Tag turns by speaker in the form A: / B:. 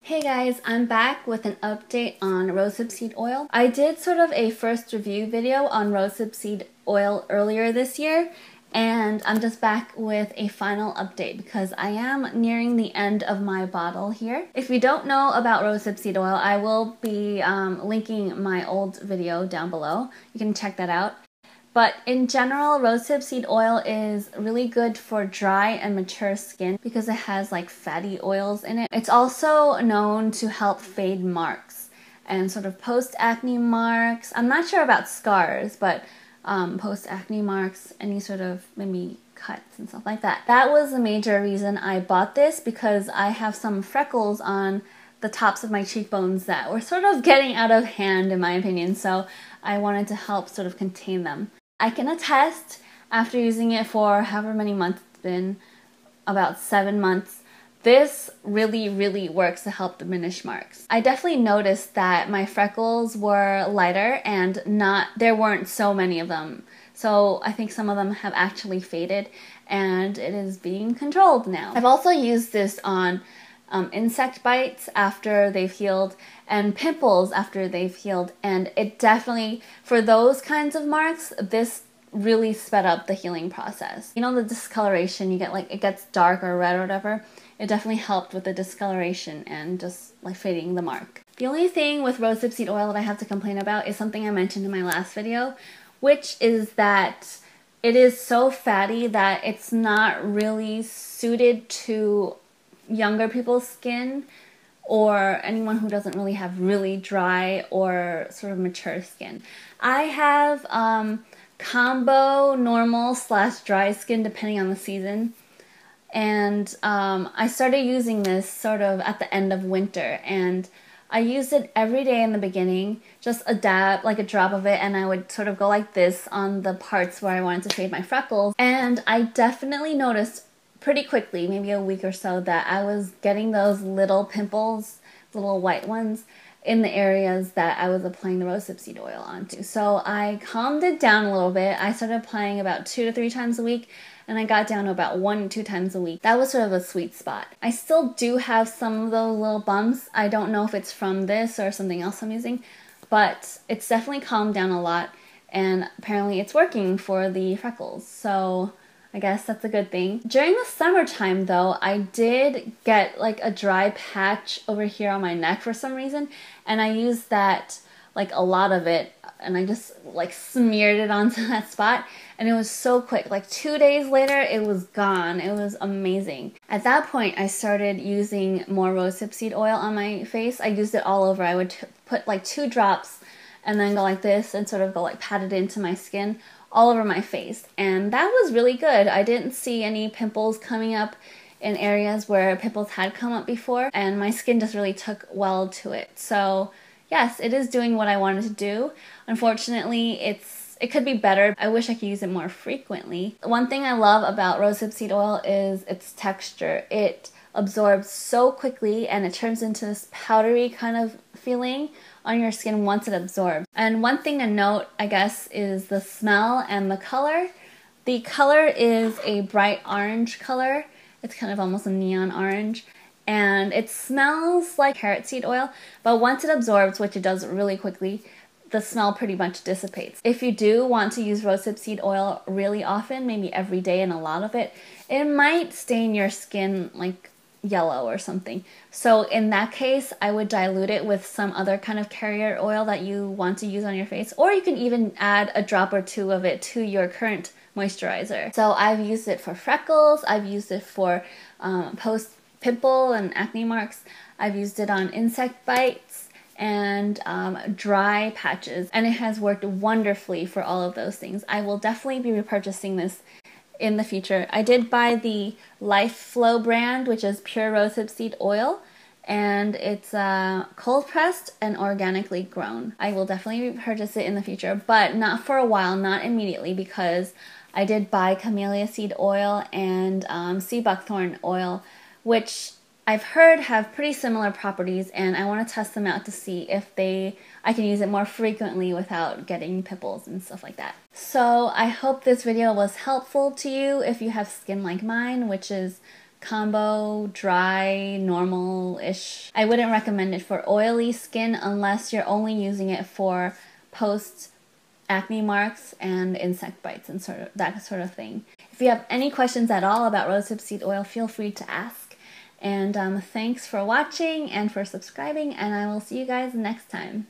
A: Hey guys, I'm back with an update on rosehip seed oil. I did sort of a first review video on rosehip seed oil earlier this year, and I'm just back with a final update because I am nearing the end of my bottle here. If you don't know about rosehip seed oil, I will be linking my old video down below. You can check that out. But in general, rosehip seed oil is really good for dry and mature skin because it has like fatty oils in it. It's also known to help fade marks and sort of post-acne marks. I'm not sure about scars, but post-acne marks, any sort of maybe cuts and stuff like that. That was a major reason I bought this because I have some freckles on the tops of my cheekbones that were sort of getting out of hand in my opinion, so I wanted to help sort of contain them. I can attest, after using it for however many months it's been, about 7 months, this really works to help diminish marks. I definitely noticed that my freckles were lighter and there weren't so many of them. So I think some of them have actually faded and it is being controlled now. I've also used this on insect bites after they've healed and pimples after they've healed, and it definitely, for those kinds of marks, this really sped up the healing process. You know, the discoloration, you get like it gets dark or red or whatever, it definitely helped with the discoloration and just like fading the mark. The only thing with rosehip seed oil that I have to complain about is something I mentioned in my last video, which is that it is so fatty that it's not really suited to younger people's skin or anyone who doesn't really have really dry or sort of mature skin. I have combo normal / dry skin depending on the season, and I started using this sort of at the end of winter, and I used it every day in the beginning, just a dab, like a drop of it, and I would sort of go like this on the parts where I wanted to fade my freckles, and I definitely noticed pretty quickly, maybe a week or so, that I was getting those little pimples, little white ones, in the areas that I was applying the rosehip seed oil onto. So I calmed it down a little bit. I started applying about 2 to 3 times a week, and I got down to about 1 to 2 times a week. That was sort of a sweet spot. I still do have some of those little bumps. I don't know if it's from this or something else I'm using, but it's definitely calmed down a lot, and apparently it's working for the freckles. So I guess that's a good thing. During the summertime though, I did get like a dry patch over here on my neck for some reason, and I used that, like a lot of it, and I just like smeared it onto that spot, and it was so quick. Like 2 days later, it was gone. It was amazing. At that point, I started using more rosehip seed oil on my face. I used it all over. I would put like 2 drops and then go like this and sort of go like pat it into my skin all over my face, and that was really good. I didn't see any pimples coming up in areas where pimples had come up before, and my skin just really took well to it. So yes, it is doing what I wanted to do. Unfortunately, it could be better. I wish I could use it more frequently. One thing I love about rosehip seed oil is its texture. It absorbs so quickly and it turns into this powdery kind of feeling on your skin once it absorbs. And one thing to note, I guess, is the smell and the color. The color is a bright orange color. It's kind of almost a neon orange. And it smells like carrot seed oil, but once it absorbs, which it does really quickly, the smell pretty much dissipates. If you do want to use rosehip seed oil really often, maybe every day and a lot of it, it might stain your skin like yellow or something. So in that case, I would dilute it with some other kind of carrier oil that you want to use on your face, or you can even add a drop or 2 of it to your current moisturizer. So I've used it for freckles, I've used it for post-pimple and acne marks, I've used it on insect bites and dry patches, and it has worked wonderfully for all of those things. I will definitely be repurchasing this in the future. I did buy the Life-Flo brand, which is pure rosehip seed oil, and it's cold pressed and organically grown. I will definitely repurchase it in the future, but not for a while, not immediately, because I did buy camellia seed oil and sea buckthorn oil, which I've heard have pretty similar properties, and I want to test them out to see if I can use it more frequently without getting pimples and stuff like that. So I hope this video was helpful to you if you have skin like mine, which is combo, dry, normal-ish. I wouldn't recommend it for oily skin unless you're only using it for post-acne marks and insect bites and that sort of thing. If you have any questions at all about rosehip seed oil, feel free to ask. And thanks for watching and for subscribing, and I will see you guys next time.